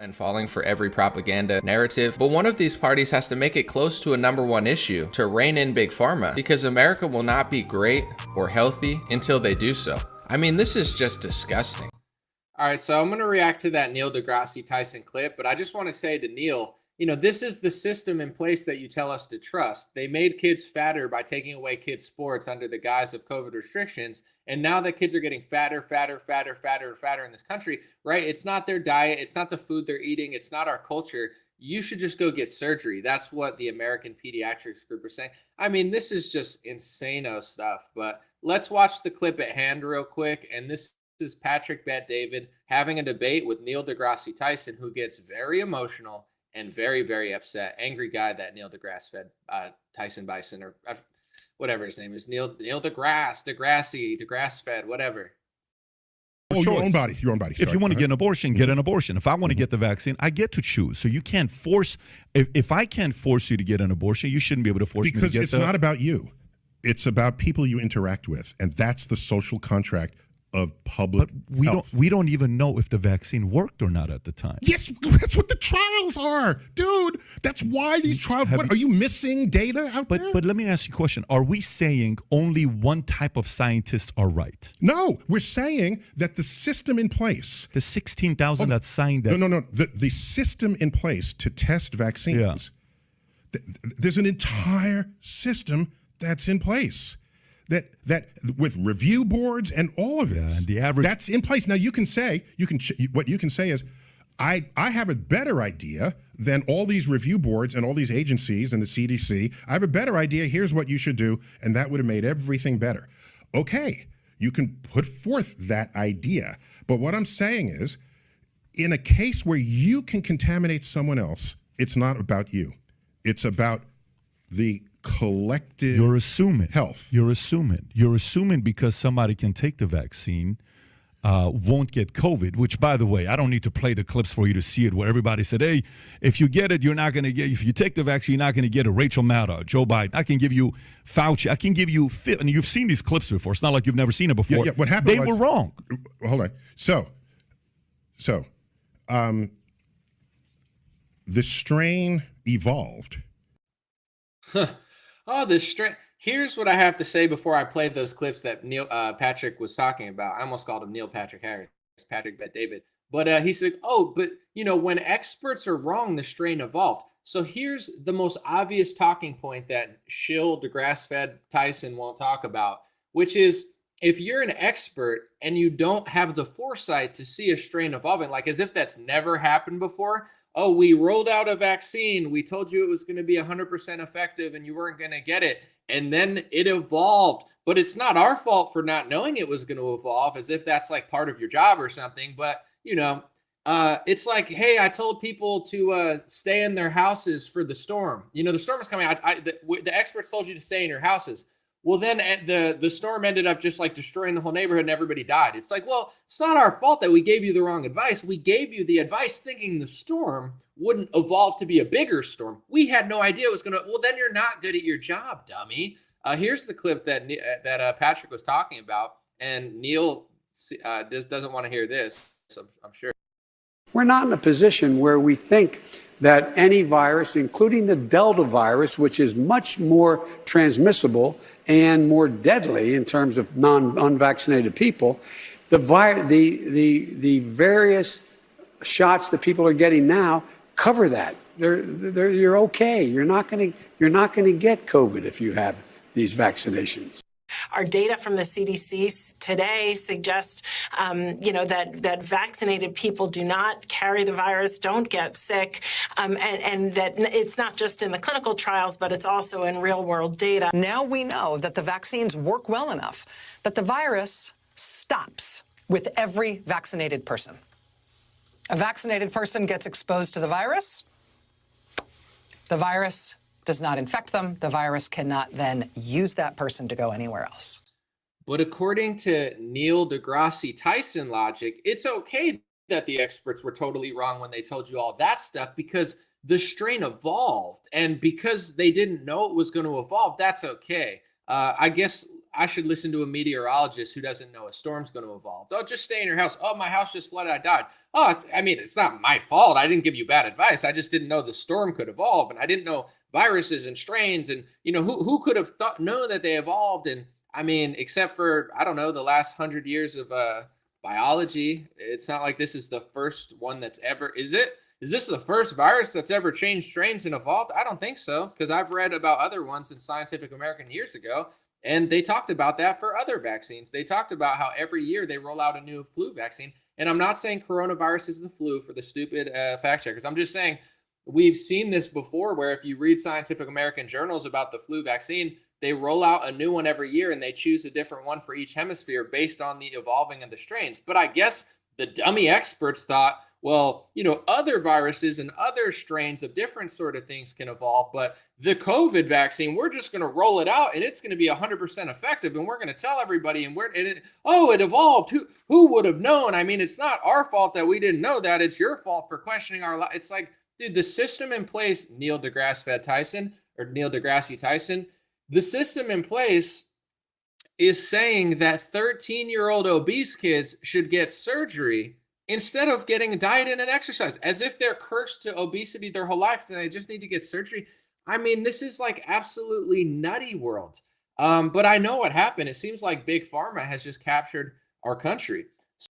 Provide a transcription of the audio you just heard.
and falling for every propaganda narrative, but one of these parties has to make it close to a #1 issue to rein in Big Pharma, because America will not be great or healthy until they do so. I mean, this is just disgusting. All right, so I'm going to react to that Neil deGrasse Tyson clip, but I just want to say to Neil, this is the system in place that you tell us to trust. They made kids fatter by taking away kids' sports under the guise of COVID restrictions. And now that kids are getting fatter in this country, right? It's not their diet. It's not the food they're eating. It's not our culture. You should just go get surgery. That's what the American Pediatrics Group are saying. I mean, this is just insano stuff, but let's watch the clip at hand real quick. And this is Patrick Bet-David having a debate with Neil deGrasse Tyson, who gets very emotional and very, very upset. Angry guy, that Neil deGrasse Tyson Bison, or whatever his name is. Neil deGrasse fed, whatever. Oh, your own body. If you want to get an abortion, get an abortion. If I want to get the vaccine, I get to choose. So you can't force. If I can't force you to get an abortion, you shouldn't be able to force me to get Because it's not about you. It's about people you interact with, and that's the social contract of public health. We don't even know if the vaccine worked or not at the time. Yes, that's what the trials are, dude. That's why these trials. Are you missing data out there? But let me ask you a question. Are we saying only one type of scientists are right? No, we're saying that the system in place, the 16,000 that signed that. No. The system in place to test vaccines. Yeah. There's an entire system that's in place. That with review boards and all of it, and the average, that's in place. Now you can say what you can say is, I have a better idea than all these review boards and all these agencies and the CDC. I have a better idea. Here's what you should do, and that would have made everything better. Okay, you can put forth that idea, but what I'm saying is, in a case where you can contaminate someone else, it's not about you. It's about the collective health. You're assuming because somebody can take the vaccine, won't get COVID, which, by the way, I don't need to play the clips for you to see it, where everybody said, hey, if you get it, you're not going to get, if you take the vaccine, you're not going to get a Rachel Maddow, Joe Biden. I can give you Fauci. I can give you, and you've seen these clips before. It's not like you've never seen it before. Yeah, what happened They were wrong. Hold on. So, the strain evolved. Oh, the strain. Here's what I have to say before I play those clips that Patrick was talking about. I almost called him Neil Patrick Harris, Patrick Bet-David. But he said, when experts are wrong, the strain evolved. So here's the most obvious talking point that shill deGrasse-fed Tyson won't talk about, which is, if you're an expert and you don't have the foresight to see a strain evolving, like as if that's never happened before. Oh, we rolled out a vaccine. We told you it was going to be 100% effective and you weren't going to get it. And then it evolved. But it's not our fault for not knowing it was going to evolve, as if that's like part of your job or something. But, it's like, hey, I told people to stay in their houses for the storm. The storm is coming. The experts told you to stay in your houses. Well, then the storm ended up just like destroying the whole neighborhood and everybody died. It's like, well, it's not our fault that we gave you the wrong advice. We gave you the advice thinking the storm wouldn't evolve to be a bigger storm. We had no idea it was going to. Well, then you're not good at your job, dummy. Here's the clip that Patrick was talking about. And Neil doesn't want to hear this, so I'm sure. We're not in a position where we think that any virus, including the Delta virus, which is much more transmissible and more deadly in terms of unvaccinated people, the various shots that people are getting now cover that. You're okay. You're not going to get COVID if you have these vaccinations. Our data from the CDC today suggests, that vaccinated people do not carry the virus, don't get sick, and that it's not just in the clinical trials, but it's also in real-world data. Now we know that the vaccines work well enough that the virus stops with every vaccinated person. A vaccinated person gets exposed to the virus does not infect them. The virus cannot then use that person to go anywhere else. But according to Neil deGrasse Tyson logic, it's okay that the experts were totally wrong when they told you all that stuff, because the strain evolved. And because they didn't know it was going to evolve, that's okay. I guess I should listen to a meteorologist who doesn't know a storm's going to evolve. Oh, just stay in your house. Oh, my house just flooded. I died. Oh, I mean, it's not my fault. I didn't give you bad advice. I just didn't know the storm could evolve, and I didn't know viruses and strains, and who could have known that they evolved. And I mean, except for, I don't know, the last 100 years of biology, it's not like this is the first one that's ever, is this the first virus that's ever changed strains and evolved? I don't think so, because I've read about other ones in Scientific American years ago, and they talked about that for other vaccines. They talked about how every year they roll out a new flu vaccine. And I'm not saying coronavirus is the flu for the stupid fact checkers. I'm just saying we've seen this before, where if you read Scientific American journals about the flu vaccine, they roll out a new one every year, and they choose a different one for each hemisphere based on the evolving of the strains. But I guess the dummy experts thought, well, other viruses and other strains of different sort of things can evolve, but the COVID vaccine, we're just going to roll it out, and it's going to be 100% effective, and we're going to tell everybody, and it evolved. Who would have known? I mean, it's not our fault that we didn't know that. It's your fault for questioning our life. It's like, dude, the system in place, Neil deGrasse Tyson, the system in place is saying that 13-year-old obese kids should get surgery instead of getting diet and exercise, as if they're cursed to obesity their whole life and they just need to get surgery. I mean, this is like absolutely nutty world. But I know what happened. It seems like Big Pharma has just captured our country.